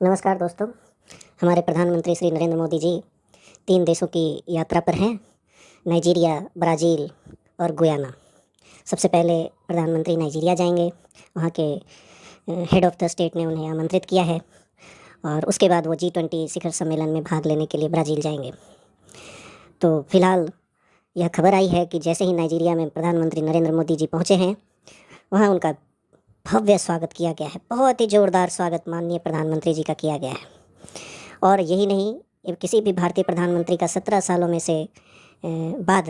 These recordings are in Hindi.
नमस्कार दोस्तों। हमारे प्रधानमंत्री श्री नरेंद्र मोदी जी 3 देशों की यात्रा पर हैं, नाइजीरिया, ब्राज़ील और गुयाना। सबसे पहले प्रधानमंत्री नाइजीरिया जाएंगे, वहाँ के हेड ऑफ़ द स्टेट ने उन्हें आमंत्रित किया है और उसके बाद वो G20 शिखर सम्मेलन में भाग लेने के लिए ब्राज़ील जाएंगे। तो फ़िलहाल यह खबर आई है कि जैसे ही नाइजीरिया में प्रधानमंत्री नरेंद्र मोदी जी पहुँचे हैं, वहाँ उनका भव्य स्वागत किया गया है। बहुत ही ज़ोरदार स्वागत माननीय प्रधानमंत्री जी का किया गया है। और यही नहीं, ये किसी भी भारतीय प्रधानमंत्री का 17 सालों में से बाद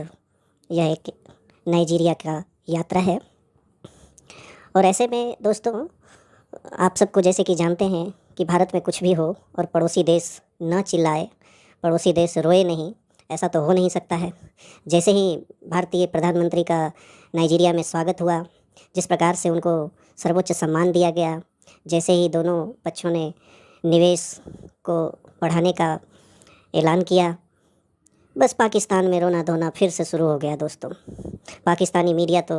यह एक नाइजीरिया का यात्रा है। और ऐसे में दोस्तों, आप सबको जैसे कि जानते हैं कि भारत में कुछ भी हो और पड़ोसी देश न चिल्लाए, पड़ोसी देश रोए नहीं, ऐसा तो हो नहीं सकता है। जैसे ही भारतीय प्रधानमंत्री का नाइजीरिया में स्वागत हुआ, जिस प्रकार से उनको सर्वोच्च सम्मान दिया गया, जैसे ही दोनों पक्षों ने निवेश को बढ़ाने का ऐलान किया, बस पाकिस्तान में रोना धोना फिर से शुरू हो गया दोस्तों। पाकिस्तानी मीडिया तो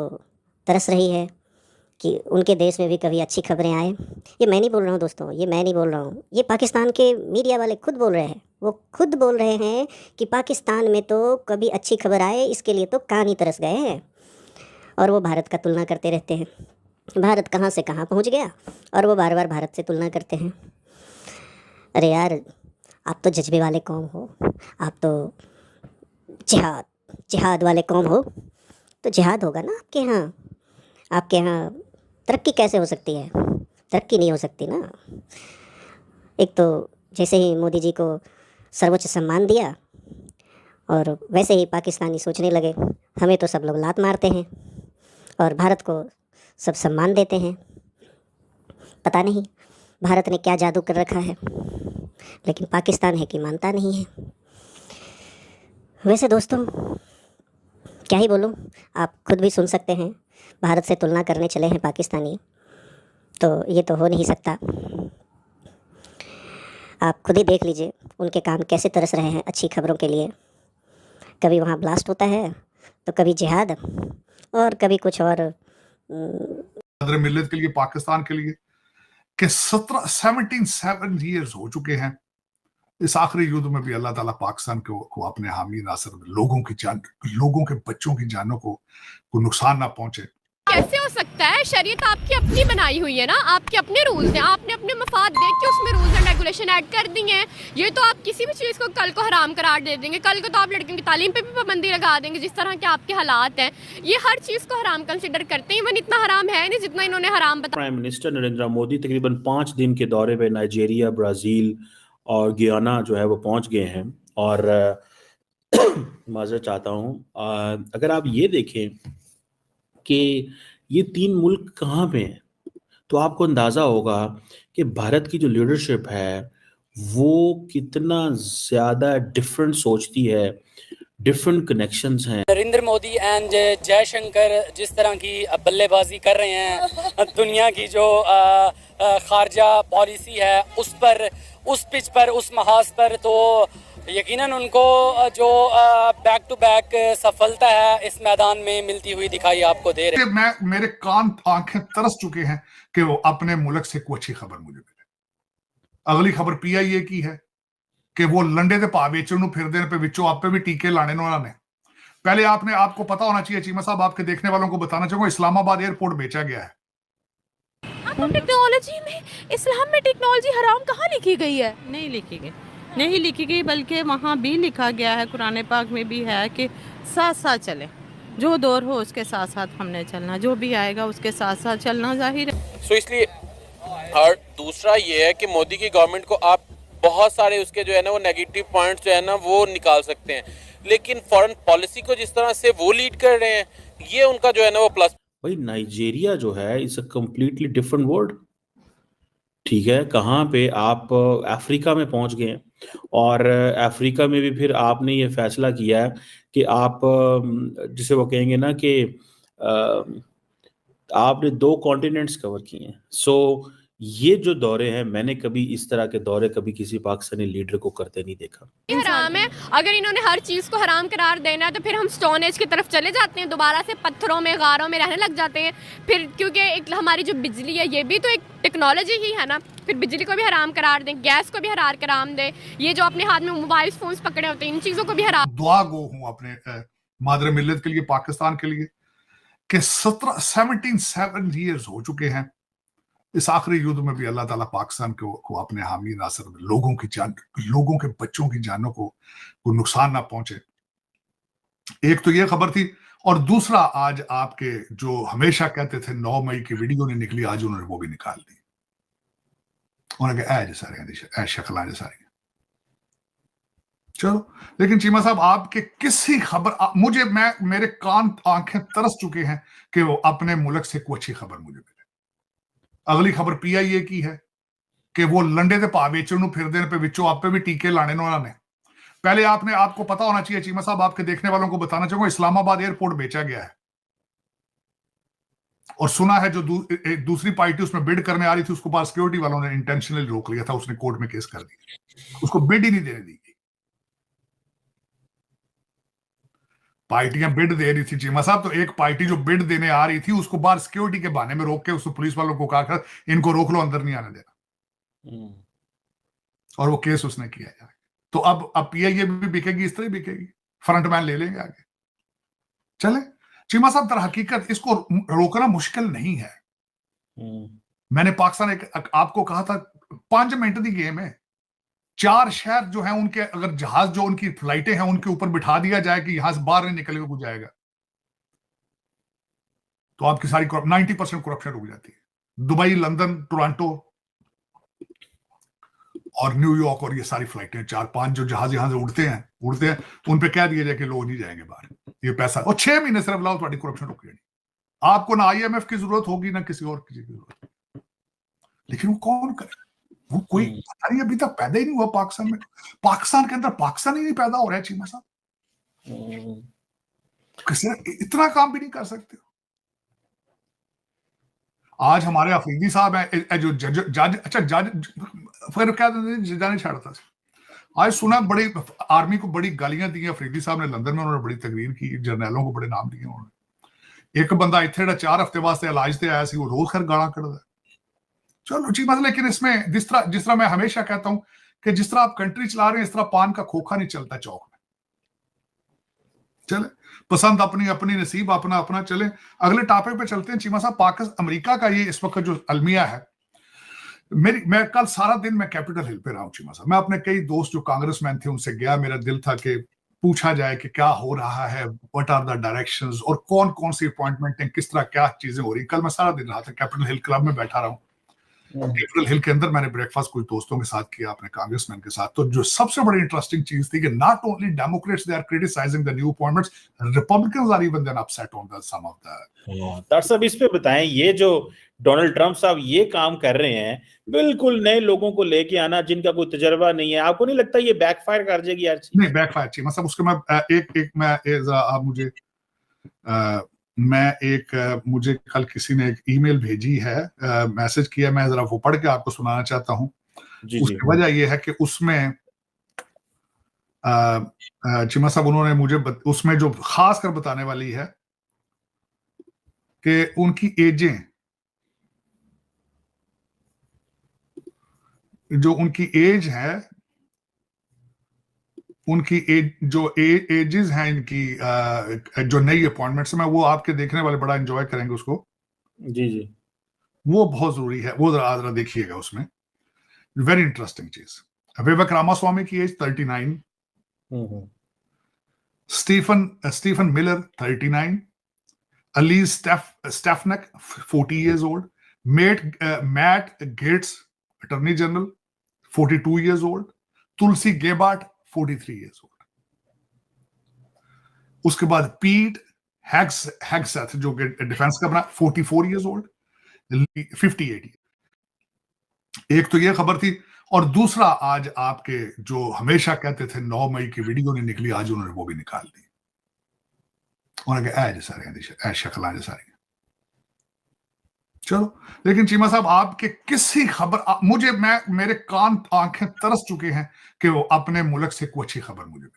तरस रही है कि उनके देश में भी कभी अच्छी खबरें आए। ये मैं नहीं बोल रहा हूँ दोस्तों, ये मैं नहीं बोल रहा हूँ, ये पाकिस्तान के मीडिया वाले खुद बोल रहे हैं। वो खुद बोल रहे हैं कि पाकिस्तान में तो कभी अच्छी खबर आए, इसके लिए तो कान ही तरस गए हैं। और वो भारत का तुलना करते रहते हैं। भारत कहाँ से कहाँ पहुँच गया और वो बार बार भारत से तुलना करते हैं। अरे यार, आप तो जज्बे वाले कौम हो, आप तो जिहाद वाले कौम हो, तो जिहाद होगा ना आपके यहाँ। आपके यहाँ तरक्की कैसे हो सकती है? तरक्की नहीं हो सकती ना। एक तो जैसे ही मोदी जी को सर्वोच्च सम्मान दिया और वैसे ही पाकिस्तानी सोचने लगे, हमें तो सब लोग लात मारते हैं और भारत को सब सम्मान देते हैं। पता नहीं भारत ने क्या जादू कर रखा है, लेकिन पाकिस्तान है कि मानता नहीं है। वैसे दोस्तों, क्या ही बोलूं, आप खुद भी सुन सकते हैं। भारत से तुलना करने चले हैं पाकिस्तानी, तो ये तो हो नहीं सकता। आप खुद ही देख लीजिए उनके कान कैसे तरस रहे हैं अच्छी खबरों के लिए। कभी वहाँ ब्लास्ट होता है, तो कभी जिहाद, और कभी कुछ और। मिल्लत के लिए, पाकिस्तान के लिए कि 17 ईयर्स हो चुके हैं। इस आखिरी युद्ध में भी अल्लाह ताला पाकिस्तान को अपने हामी नासर, लोगों के बच्चों की जानों को नुकसान ना पहुंचे। कैसे हो सकता है? शरीयत आपकी अपनी बनाई हुई है ना, आपके अपने रूल्स हैं, आपने अपने मफाद देख के उसमें रूल्स एंड रेगुलेशन ऐड कर दी हैं। ये तो आप किसी भी चीज़ को कल को हराम करार दे देंगे, कल को तो आप लड़कियों की तालीम पे भी पाबंदी लगा देंगे। जिस तरह के आपके हालात हैं, ये हर चीज़ को हराम कंसिडर करते हैं। इवन इतना हराम है नहीं जितना इन्होंने हराम बताया। प्राइम मिनिस्टर नरेंद्र मोदी तकरीबन 5 दिन के दौरे पे नाइजीरिया, ब्राज़ील और गियाना जो है वो पहुंच गए हैं। और माज़रत चाहता हूँ, अगर आप ये देखें कि ये 3 मुल्क कहाँ पे हैं, तो आपको अंदाज़ा होगा कि भारत की जो लीडरशिप है वो कितना ज़्यादा डिफरेंट सोचती है, डिफरेंट कनेक्शंस हैं। नरेंद्र मोदी एंड जयशंकर जिस तरह की बल्लेबाजी कर रहे हैं, दुनिया की जो खारजा पॉलिसी है उस पर, उस पिच पर, उस महाज पर, तो यकीनन उनको जो बैक टू बैक सफलता है इस मैदान में मिलती हुई दिखाई आपको दे रही है। मेरे कान आंखें तरस चुके हैं कि वो अपने मुल्क से कोई अच्छी खबर मुझे मिले। अगली खबर PIA की है कि वो लंडे दे भाव बेचण फिरदे पे विचों आपे भी टीके लाने उन्होंने। पहले आपको पता होना चाहिए, चीमा साहब, आपके देखने वालों को बताना चाहूंगा, इस्लामाबाद एयरपोर्ट बेचा गया है। टेक्नोलॉजी में, इस्लाम में टेक्नोलॉजी हराम कहाँ लिखी गई है? नहीं लिखी गई, बल्कि वहाँ भी लिखा गया है, कुरान पाक में भी है कि साथ साथ चले, जो दौर हो उसके साथ साथ हमने चलना, जो भी आएगा उसके साथ साथ चलना जाहिर है। सो इसलिए, और दूसरा ये है कि मोदी की गवर्नमेंट को आप बहुत सारे उसके जो है ना वो नेगेटिव पॉइंट्स जो है ना वो निकाल सकते हैं, लेकिन फॉरेन पॉलिसी को जिस तरह से वो लीड कर रहे हैं, ये उनका जो है ना वो प्लस। भाई नाइजीरिया जो है it's a completely different world. ठीक है, कहाँ पे आप अफ्रीका में पहुंच गए हैं, और अफ्रीका में भी फिर आपने ये फैसला किया है कि आप जिसे वो कहेंगे ना कि आपने 2 कॉन्टिनेंट्स कवर किए हैं। सो ये जो दौरे हैं, मैंने कभी इस तरह के दौरे कभी किसी पाकिस्तानी लीडर को करते नहीं देखा। ये हराम है। अगर इन्होंने हर चीज़ को हराम करार देना है तो फिर हम स्टोन एज की तरफ चले जाते हैं, दोबारा से पत्थरों में गारों में रहने लग जाते हैं फिर, क्योंकि एक हमारी जो बिजली है ये भी तो एक टेक्नोलॉजी ही है ना। फिर बिजली को भी हराम करार दें, गैस को भी हराम करार दें, ये जो अपने हाथ में मोबाइल फोन्स पकड़े होते हैं इन चीज़ों को भी हराम। दुआ गो हूं अपने मादर मिल्लत के लिए, पाकिस्तान के लिए, कि 17 ईयर्स हो चुके हैं। इस आखिरी युद्ध में भी अल्लाह ताला पाकिस्तान को अपने हामी नासर, लोगों के बच्चों की जानों को नुकसान ना पहुंचे। एक तो ये खबर थी, और दूसरा आज आपके जो हमेशा कहते थे 9 मई की वीडियो नहीं निकली, आज उन्होंने वो भी निकाल दी। उन्होंने कहा शक्ल सारी। चलो, लेकिन चीमा साहब आपके किसी खबर मेरे कान आंखें तरस चुके हैं कि वो अपने मुल्क से कोई अच्छी खबर मुझे मिले। अगली खबर PIA की है कि वो लंडे दे भाव वेचण फिरदे पे विचों आपे भी टीके लाने उन्होंने। पहले आपको पता होना चाहिए चीमा साहब, आपके देखने वालों को बताना चाहूंगा, इस्लामाबाद एयरपोर्ट बेचा गया है, और सुना है जो दूसरी पार्टी उसमें बिड करने आ रही थी उसको बाहर सिक्योरिटी वालों ने इंटेंशनली रोक लिया था, उसने कोर्ट में केस कर दिया, उसको बिड ही नहीं देने दी। पार्टियां बिड दे रही थी चीमा साहब, तो एक पार्टी जो बिड देने आ रही थी उसको बाहर सिक्योरिटी के बहाने में रोक के उसको पुलिस वालों को कहा इनको रोक लो, अंदर नहीं आने देना, और वो केस उसने किया यार। तो अब PIA भी बिकेगी, इस तरह बिकेगी, फ्रंटमैन ले लेंगे आगे। चले चीमा साहब, दर हकीकत इसको रोकना मुश्किल नहीं है। मैंने पाकिस्तान आपको कहा था 5 मिनट की गेम है। 4 शहर जो हैं उनके, अगर जहाज जो उनकी फ्लाइटें हैं उनके ऊपर बिठा दिया जाए कि यहां से बाहर नहीं निकले को जाएगा, तो आपकी सारी 90% करप्शन रुक जाती है। दुबई, लंदन, टोरंटो और न्यूयॉर्क और ये सारी फ्लाइटें, 4-5 जो जहाज यहां से उड़ते हैं उन पे कह दिया जाए कि लोग नहीं जाएंगे बाहर, ये पैसा, और 6 महीने सिर्फ लाओ, तुम्हारी करप्शन रुक जाएगी। आपको ना IMF की जरूरत होगी ना किसी और चीज की जरूरत। लेकिन वो कौन करे? वो कोई पता नहीं, अभी तक पैदा ही नहीं हुआ पाकिस्तान में। पाकिस्तान के अंदर पाकिस्तान ही नहीं पैदा हो रहा है चीमा साहब। किसी इतना काम भी नहीं कर सकते। आज हमारे अफरीदी साहब है जो जज फिर क्या जाने छाड़ता। आज सुना बड़ी आर्मी को बड़ी गालियां दी अफरीदी साहब ने लंदन में, उन्होंने बड़ी तकरीर की, जर्नैलों को बड़े नाम दिए उन्होंने। एक बंदा इतने 4 हफ्ते वास्ते इलाज से आया सी, वो रोज खैर गाला कढ़दा। चलो जी, मतलब लेकिन इसमें जिस तरह मैं हमेशा कहता हूं कि जिस तरह आप कंट्री चला रहे हैं इस तरह पान का खोखा नहीं चलता चौक में। चले, पसंद अपनी अपनी, नसीब अपना अपना। चले अगले टॉपिक पे चलते हैं चीमा साहब। पाकिस्तान अमेरिका का ये इस वक्त जो अलमिया है, मैं कल सारा दिन मैं कैपिटल हिल पे रहा हूं चीमा साहब। मैं अपने कई दोस्त जो कांग्रेसमैन थे उनसे गया, मेरा दिल था कि पूछा जाए कि क्या हो रहा है, व्हाट आर द डायरेक्शंस, और कौन कौन सी अपॉइंटमेंट है, किस तरह क्या चीजें हो रही। कल मैं सारा दिन रहा था कैपिटल हिल क्लब में बैठा रहा हूं। कैपिटल हिल के अंदर मैंने ब्रेकफास्ट कुछ दोस्तों के साथ किया, अपने कांग्रेसमैन के साथ। तो जो सबसे बड़ी इंटरेस्टिंग चीज थी कि not only Democrats they are criticizing the new appointments, Republicans are even then upset on the some of the. Doctor साहब, इस पे बताएं, ये जो डोनाल्ड ट्रंप साहब ये काम कर रहे हैं, बिल्कुल नए लोगों को लेके आना जिनका कोई तजर्बा नहीं है, आपको नहीं लगता ये बैकफायर कर जाएगी यार? नहीं, बैकफायर चाहिए मतलब उसके मैं मुझे कल किसी ने एक ईमेल भेजी है, मैसेज किया, मैं जरा वो पढ़ के आपको सुनाना चाहता हूं। उसकी वजह यह है कि उसमें चिमा साहब उन्होंने मुझे उसमें जो खास कर बताने वाली है कि उनकी एजें, जो उनकी एज है, उनकी एज जो एजेस हैं इनकी, जो नई अपॉइंटमेंट्स में, वो आपके देखने वाले बड़ा एंजॉय करेंगे उसको। जी जी, वो बहुत जरूरी है, वो जरा देखिएगा उसमें, वेरी इंटरेस्टिंग चीज। विवेक रामास्वामी की age 39, Stephen Miller 39, Elise Stefanik 40 years old, Matt Gaetz attorney general 42 years old, Tulsi Gabbard 43 years old। उसके बाद पीट हैग्सेथ जो कि डिफेंस का बना 44 years old, 58 years। एक तो ये खबर थी, और दूसरा आज आपके जो हमेशा कहते थे 9 मई की वीडियो नहीं निकली, आज उन्होंने वो भी निकाल दी। उन्होंने कहा शक्ल सारी। चलो, लेकिन चीमा साहब आपके किसी खबर मुझे मेरे कान आंखें तरस चुके हैं कि वो अपने मुल्क से कोई अच्छी खबर मुझे